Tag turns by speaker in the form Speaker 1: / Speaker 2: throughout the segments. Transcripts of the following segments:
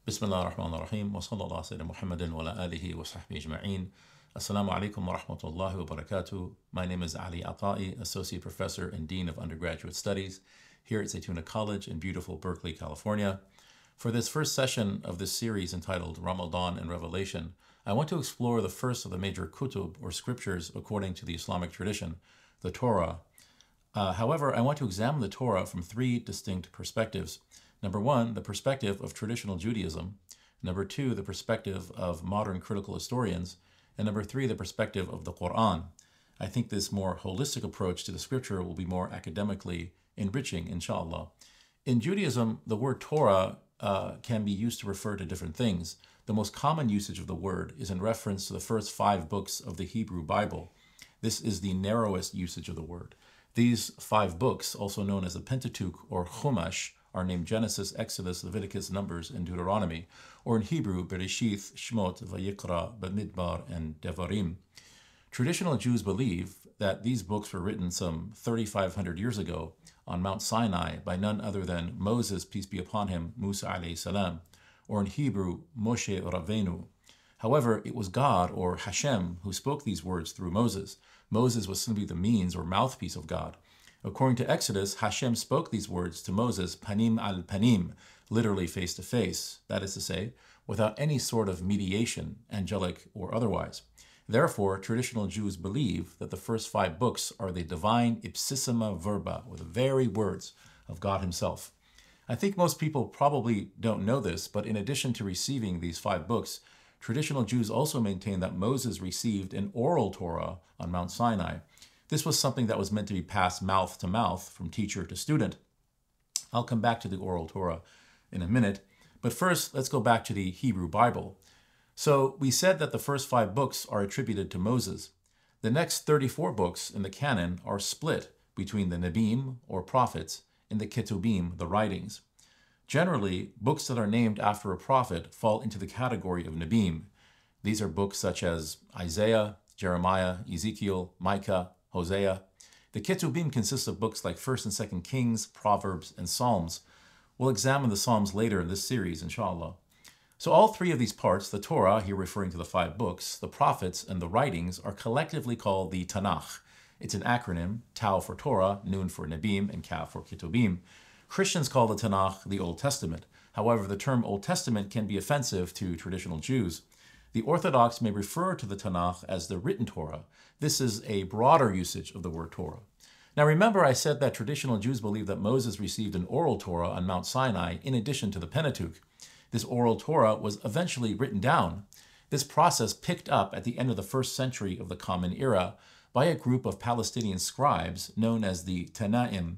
Speaker 1: Bismillah ar-Rahman ar-Rahim wa sallallahu sayyidina Muhammadin wa ala alihi wa sahbihi ajma'in. Assalamu alaikum wa rahmatullahi wa barakatuh. My name is Ali Ataie, Associate Professor and Dean of Undergraduate Studies here at Zaytuna College in beautiful Berkeley, California. For this first session of this series entitled Ramadan Revelation, I want to explore the first of the major kutub or scriptures according to the Islamic tradition, the Torah. However, I want to examine the Torah from three distinct perspectives. Number one, the perspective of traditional Judaism. Number two, the perspective of modern critical historians. And number three, the perspective of the Qur'an. I think this more holistic approach to the scripture will be more academically enriching, inshallah. In Judaism, the word Torah can be used to refer to different things. The most common usage of the word is in reference to the first 5 books of the Hebrew Bible. This is the narrowest usage of the word. These 5 books, also known as the Pentateuch or Chumash, are named Genesis, Exodus, Leviticus, Numbers, and Deuteronomy, or in Hebrew, Bereshith, Shmot, Vayikra, Bamidbar, and Devarim. Traditional Jews believe that these books were written some 3,500 years ago on Mount Sinai by none other than Moses, peace be upon him, Musa alayhi salam, or in Hebrew, Moshe Rabbeinu. However, it was God, or Hashem, who spoke these words through Moses. Moses was simply the means or mouthpiece of God. According to Exodus, Hashem spoke these words to Moses, panim al panim, literally face to face, that is to say, without any sort of mediation, angelic or otherwise. Therefore, traditional Jews believe that the first 5 books are the divine ipsissima verba, or the very words of God himself. I think most people probably don't know this, but in addition to receiving these 5 books, traditional Jews also maintain that Moses received an oral Torah on Mount Sinai. This was something that was meant to be passed mouth to mouth from teacher to student. I'll come back to the oral Torah in a minute, but first let's go back to the Hebrew Bible. So we said that the first 5 books are attributed to Moses. The next 34 books in the canon are split between the Nebiim, or prophets, and the Ketubim, the writings. Generally, books that are named after a prophet fall into the category of Nebiim. These are books such as Isaiah, Jeremiah, Ezekiel, Micah, Hosea. The Ketubim consists of books like 1st and 2nd Kings, Proverbs, and Psalms. We'll examine the Psalms later in this series, inshallah. So all 3 of these parts, the Torah, here referring to the 5 books, the prophets, and the writings, are collectively called the Tanakh. It's an acronym, Tau for Torah, Nun for Nebiim, and Kaf for Ketubim. Christians call the Tanakh the Old Testament. However, the term Old Testament can be offensive to traditional Jews. The Orthodox may refer to the Tanakh as the written Torah. This is a broader usage of the word Torah. Now remember, I said that traditional Jews believe that Moses received an oral Torah on Mount Sinai in addition to the Pentateuch. This oral Torah was eventually written down. This process picked up at the end of the 1st century of the Common Era by a group of Palestinian scribes known as the Tanaim.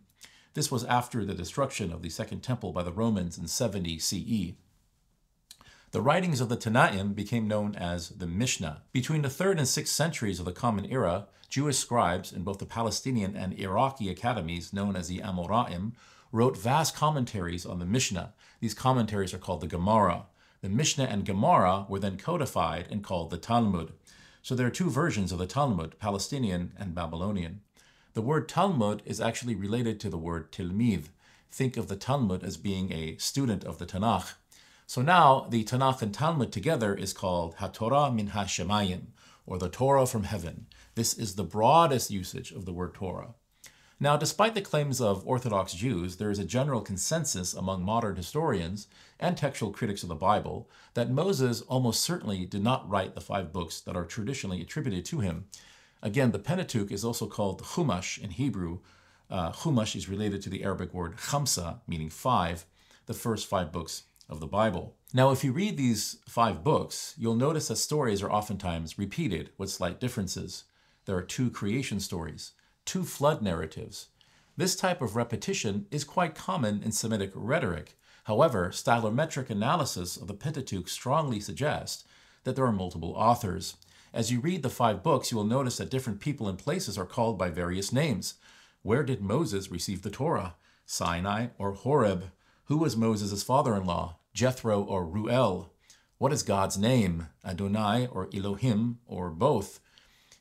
Speaker 1: This was after the destruction of the Second Temple by the Romans in 70 CE. The writings of the Tanaim became known as the Mishnah. Between the 3rd and 6th centuries of the Common Era, Jewish scribes in both the Palestinian and Iraqi academies, known as the Amoraim, wrote vast commentaries on the Mishnah. These commentaries are called the Gemara. The Mishnah and Gemara were then codified and called the Talmud. So there are 2 versions of the Talmud, Palestinian and Babylonian. The word Talmud is actually related to the word Tilmid. Think of the Talmud as being a student of the Tanakh. So now the Tanakh and Talmud together is called HaTorah min HaShemayim, or the Torah from heaven. This is the broadest usage of the word Torah. Now, despite the claims of Orthodox Jews, there is a general consensus among modern historians and textual critics of the Bible that Moses almost certainly did not write the 5 books that are traditionally attributed to him. Again, the Pentateuch is also called Chumash in Hebrew. Chumash is related to the Arabic word Khamsa, meaning 5, the first 5 books of the Bible. Now, if you read these 5 books, you'll notice that stories are oftentimes repeated with slight differences. There are 2 creation stories, 2 flood narratives. This type of repetition is quite common in Semitic rhetoric. However, stylometric analysis of the Pentateuch strongly suggests that there are multiple authors. As you read the 5 books, you will notice that different people and places are called by various names. Where did Moses receive the Torah? Sinai or Horeb? Who was Moses' father-in-law? Jethro or Ruel? What is God's name? Adonai or Elohim, or both?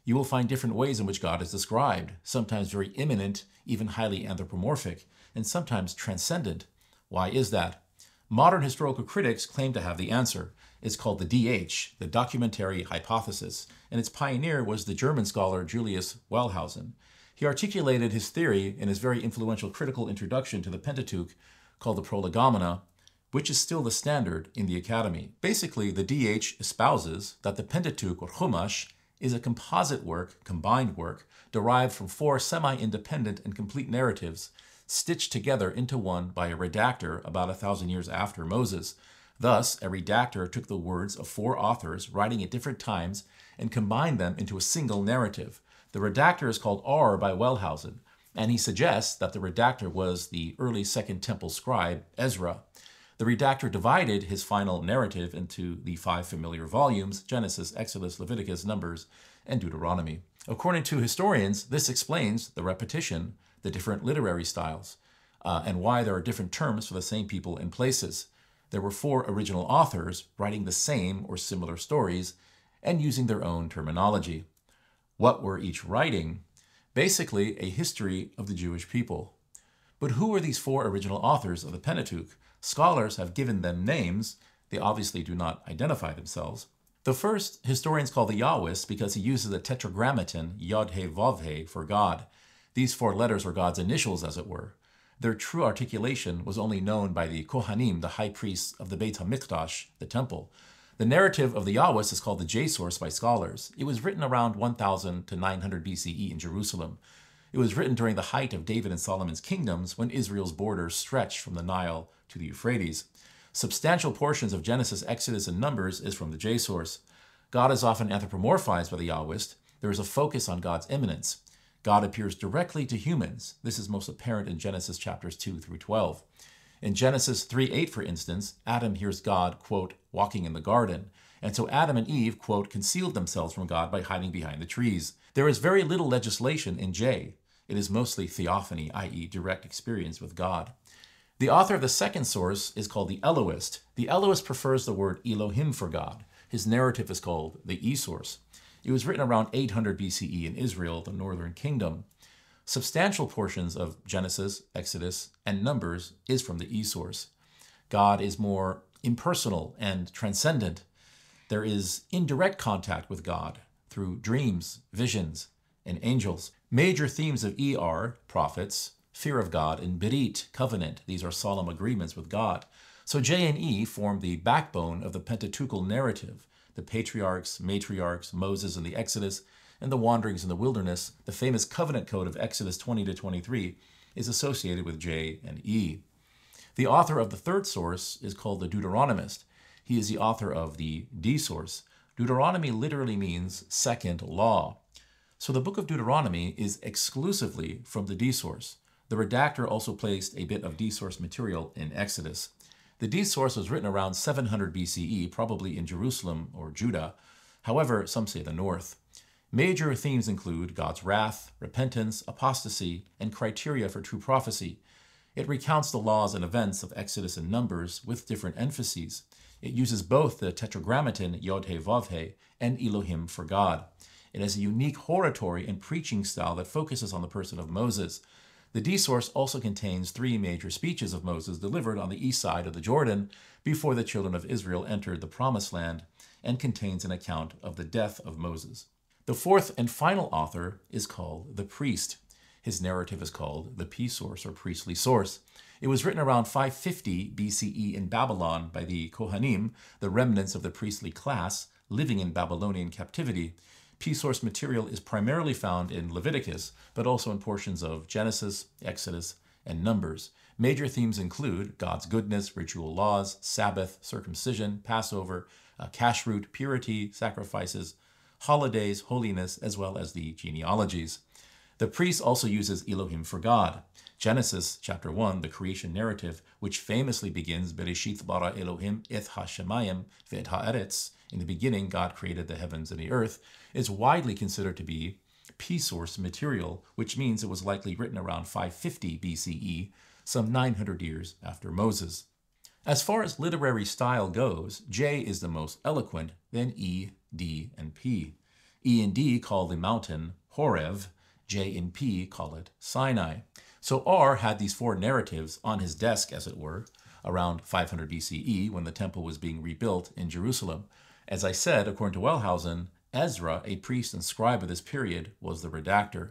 Speaker 1: You will find different ways in which God is described, sometimes very immanent, even highly anthropomorphic, and sometimes transcendent. Why is that? Modern historical critics claim to have the answer. It's called the DH, the Documentary Hypothesis, and its pioneer was the German scholar Julius Wellhausen. He articulated his theory in his very influential critical introduction to the Pentateuch called the Prolegomena, which is still the standard in the Academy. Basically, the DH espouses that the Pentateuch, or Chumash, is a composite work, combined work, derived from 4 semi-independent and complete narratives, stitched together into one by a redactor about 1,000 years after Moses. Thus, a redactor took the words of 4 authors writing at different times and combined them into a single narrative. The redactor is called R by Wellhausen, and he suggests that the redactor was the early Second Temple scribe, Ezra. The redactor divided his final narrative into the 5 familiar volumes, Genesis, Exodus, Leviticus, Numbers, and Deuteronomy. According to historians, this explains the repetition, the different literary styles, and why there are different terms for the same people and places. There were 4 original authors writing the same or similar stories and using their own terminology. What were each writing? Basically, a history of the Jewish people. But who were these 4 original authors of the Pentateuch? Scholars have given them names. They obviously do not identify themselves. The first, historians call the Yahwist because he uses a tetragrammaton, Yod-He-Vav-He, for God. These 4 letters are God's initials, as it were. Their true articulation was only known by the Kohanim, the high priests of the Beit HaMikdash, the temple. The narrative of the Yahwist is called the J-source by scholars. It was written around 1000 to 900 BCE in Jerusalem. It was written during the height of David and Solomon's kingdoms when Israel's borders stretched from the Nile to the Euphrates. Substantial portions of Genesis, Exodus, and Numbers is from the J-source. God is often anthropomorphized by the Yahwist. There is a focus on God's immanence. God appears directly to humans. This is most apparent in Genesis chapters 2 through 12. In Genesis 3:8, for instance, Adam hears God, quote, walking in the garden, and so Adam and Eve, quote, concealed themselves from God by hiding behind the trees. There is very little legislation in J. It is mostly theophany, i.e. direct experience with God. The author of the second source is called the Elohist. The Elohist prefers the word Elohim for God. His narrative is called the E-source. It was written around 800 BCE in Israel, the northern kingdom. Substantial portions of Genesis, Exodus, and Numbers is from the E-source. God is more impersonal and transcendent. There is indirect contact with God through dreams, visions, and angels. Major themes of E are prophets, fear of God, and Berit, covenant. These are solemn agreements with God. So J and E form the backbone of the Pentateuchal narrative. The patriarchs, matriarchs, Moses and the Exodus, and the wanderings in the wilderness, the famous covenant code of Exodus 20 to 23, is associated with J and E. The author of the third source is called the Deuteronomist. He is the author of the D source. Deuteronomy literally means second law. So the book of Deuteronomy is exclusively from the D source. The redactor also placed a bit of D source material in Exodus. The D source was written around 700 BCE, probably in Jerusalem or Judah. However, some say the north. Major themes include God's wrath, repentance, apostasy, and criteria for true prophecy. It recounts the laws and events of Exodus and Numbers with different emphases. It uses both the tetragrammaton Yod-He-Vav-He and Elohim for God. It has a unique oratory and preaching style that focuses on the person of Moses. The D source also contains 3 major speeches of Moses delivered on the east side of the Jordan before the children of Israel entered the Promised Land, and contains an account of the death of Moses. The fourth and final author is called the priest. His narrative is called the P source or priestly source. It was written around 550 BCE in Babylon by the Kohanim, the remnants of the priestly class living in Babylonian captivity. P-source material is primarily found in Leviticus, but also in portions of Genesis, Exodus, and Numbers. Major themes include God's goodness, ritual laws, Sabbath, circumcision, Passover, kashrut, purity, sacrifices, holidays, holiness, as well as the genealogies. The priest also uses Elohim for God. Genesis chapter 1, the creation narrative, which famously begins, Bereshit bara Elohim et ha-shemayim ve'et ha'eretz, in the beginning God created the heavens and the earth, is widely considered to be P-source material, which means it was likely written around 550 BCE, some 900 years after Moses. As far as literary style goes, J is the most eloquent, then E, D, and P. E and D call the mountain Horeb, J and P call it Sinai. So R had these 4 narratives on his desk, as it were. around 500 BCE when the temple was being rebuilt in Jerusalem. As I said, according to Wellhausen, Ezra, a priest and scribe of this period, was the redactor.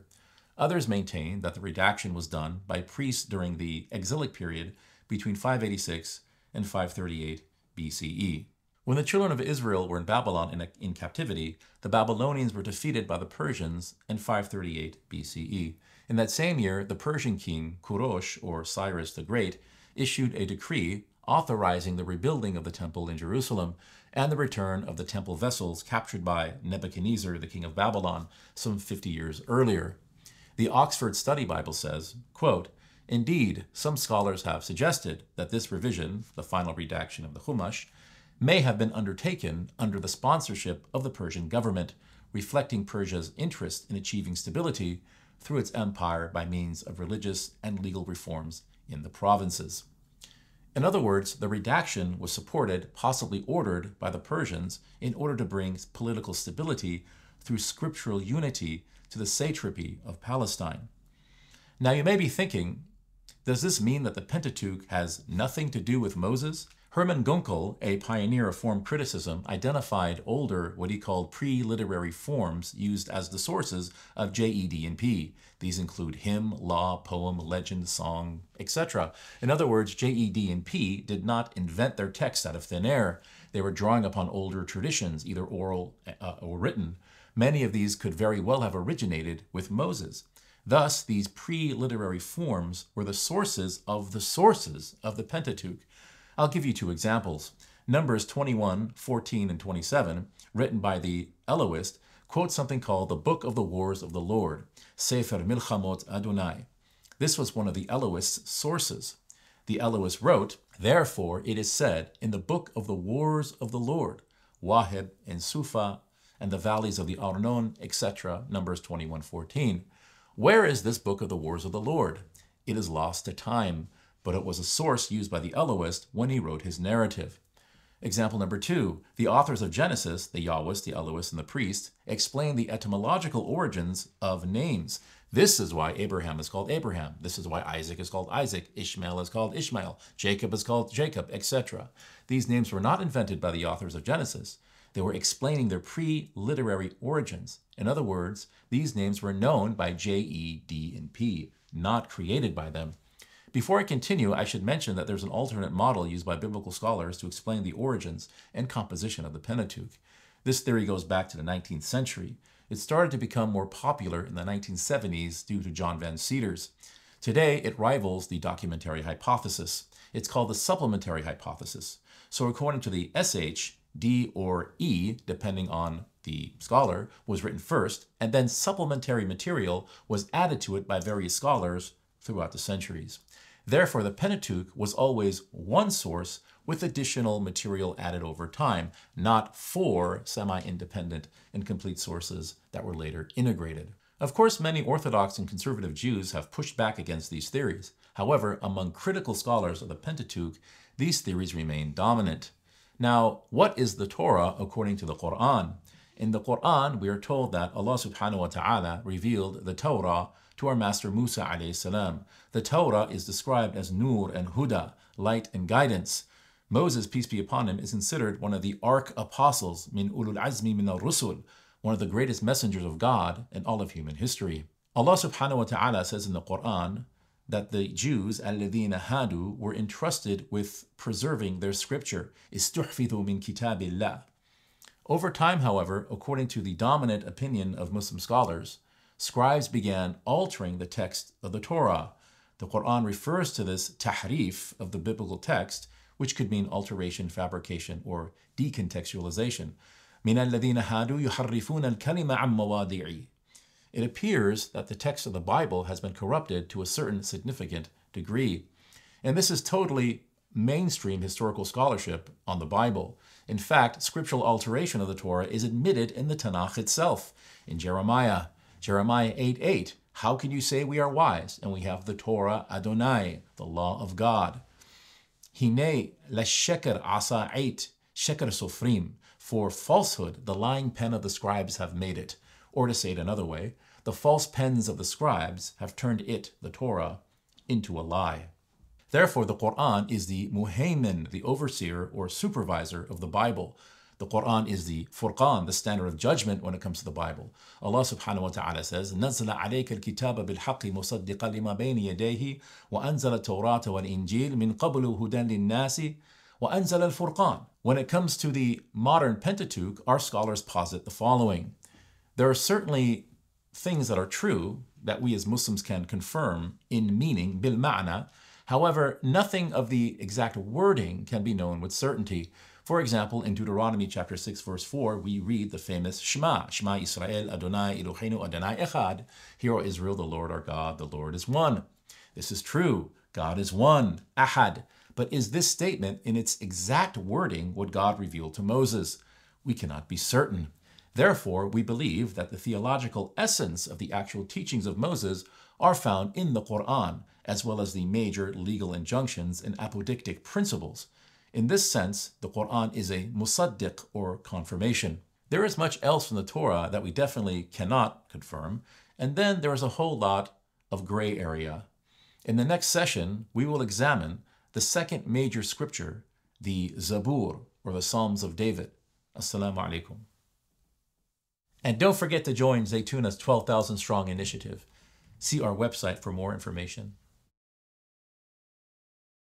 Speaker 1: Others maintain that the redaction was done by priests during the exilic period between 586 and 538 BCE. When the children of Israel were in Babylon in captivity, the Babylonians were defeated by the Persians in 538 BCE. In that same year, the Persian king Kurosh, or Cyrus the Great, issued a decree authorizing the rebuilding of the temple in Jerusalem and the return of the temple vessels captured by Nebuchadnezzar, the king of Babylon, some 50 years earlier. The Oxford Study Bible says, quote, "Indeed, some scholars have suggested that this revision, the final redaction of the Chumash, may have been undertaken under the sponsorship of the Persian government, reflecting Persia's interest in achieving stability through its empire by means of religious and legal reforms in the provinces." In other words, the redaction was supported, possibly ordered, by the Persians in order to bring political stability through scriptural unity to the satrapy of Palestine. Now you may be thinking, does this mean that the Pentateuch has nothing to do with Moses? Hermann Gunkel, a pioneer of form criticism, identified older, what he called pre-literary forms used as the sources of JED&P. These include hymn, law, poem, legend, song, etc. In other words, JED&P did not invent their text out of thin air. They were drawing upon older traditions, either oral or written. Many of these could very well have originated with Moses. Thus, these pre-literary forms were the sources of the Pentateuch. I'll give you two examples. Numbers 21, 14, and 27, written by the Elohist, quote something called the Book of the Wars of the Lord, Sefer Milchamot Adonai. This was one of the Elohist's sources. The Elohist wrote, "Therefore it is said in the Book of the Wars of the Lord, Waheb and Sufa, and the valleys of the Arnon, etc., Numbers 21:14. Where is this Book of the Wars of the Lord? It is lost to time, but it was a source used by the Elohist when he wrote his narrative." Example number 2, the authors of Genesis, the Yahwist, the Elohist, and the priest, explain the etymological origins of names. This is why Abraham is called Abraham. This is why Isaac is called Isaac. Ishmael is called Ishmael. Jacob is called Jacob, etc. These names were not invented by the authors of Genesis. They were explaining their pre-literary origins. In other words, these names were known by JED&P, not created by them. Before I continue, I should mention that there's an alternate model used by biblical scholars to explain the origins and composition of the Pentateuch. This theory goes back to the 19th century. It started to become more popular in the 1970s due to John Van Seters. Today, it rivals the documentary hypothesis. It's called the supplementary hypothesis. So according to the SH, D or E, depending on the scholar, was written first, and then supplementary material was added to it by various scholars throughout the centuries. Therefore, the Pentateuch was always one source with additional material added over time, not 4 semi-independent and complete sources that were later integrated. Of course, many Orthodox and conservative Jews have pushed back against these theories. However, among critical scholars of the Pentateuch, these theories remain dominant. Now, what is the Torah according to the Qur'an? In the Qur'an, we are told that Allah subhanahu wa ta'ala revealed the Torah to our master Musa alayhi salam. The Torah is described as Nur and Huda, light and guidance. Moses, peace be upon him, is considered one of the Ark Apostles, min ulul azmi min al-rusul, one of the greatest messengers of God in all of human history. Allah subhanahu wa ta'ala says in the Qur'an that the Jews, alladhina hadu, were entrusted with preserving their scripture, istuhfidhu min kitabillah. Over time, however, according to the dominant opinion of Muslim scholars, scribes began altering the text of the Torah. The Qur'an refers to this tahrif of the biblical text, which could mean alteration, fabrication, or decontextualization. مِنَ الَّذِينَ هَادُوا يُحَرِّفُونَ الْكَلِمَ عَنْ مَوَاضِعِهِ. It appears that the text of the Bible has been corrupted to a certain significant degree. And this is totally mainstream historical scholarship on the Bible. In fact, scriptural alteration of the Torah is admitted in the Tanakh itself. In Jeremiah 8:8, how can you say we are wise? And we have the Torah Adonai, the law of God. Hine l'sheker asa ait, sheker sofrim. For falsehood, the lying pen of the scribes have made it. Or to say it another way, the false pens of the scribes have turned it, the Torah, into a lie. Therefore, the Qur'an is the muhaymin, the overseer or supervisor of the Bible. The Qur'an is the furqan, the standard of judgment when it comes to the Bible. Allah subhanahu wa ta'ala says, نَزَّلَ عَلَيْكَ الْكِتَابَ بِالْحَقِّ مُصَدِّقًا لِمَا بَيْنِ يَدَيْهِ وَأَنزَلَ التَّوْرَاةَ وَالْإِنْجِيلَ مِنْ قَبْلُ هُدًى لِلنَّاسِ وَأَنزَلَ الْفُرْقَانَ. When it comes to the modern Pentateuch, our scholars posit the following. There are certainly things that are true that we as Muslims can confirm in meaning, bil ma'na. However, nothing of the exact wording can be known with certainty. For example, in Deuteronomy chapter 6, verse 4, we read the famous Shema, Shema Yisrael, Adonai Eloheinu, Adonai Echad. Hear, O Israel, the Lord our God, the Lord is one. This is true. God is one, Ahad. But is this statement in its exact wording what God revealed to Moses? We cannot be certain. Therefore, we believe that the theological essence of the actual teachings of Moses are found in the Qur'an, as well as the major legal injunctions and apodictic principles. In this sense, the Qur'an is a musaddiq, or confirmation. There is much else from the Torah that we definitely cannot confirm, and then there is a whole lot of gray area. In the next session, we will examine the second major scripture, the Zabur, or the Psalms of David. Assalamu alaikum. And don't forget to join Zaytuna's 12,000 Strong initiative. See our website for more information.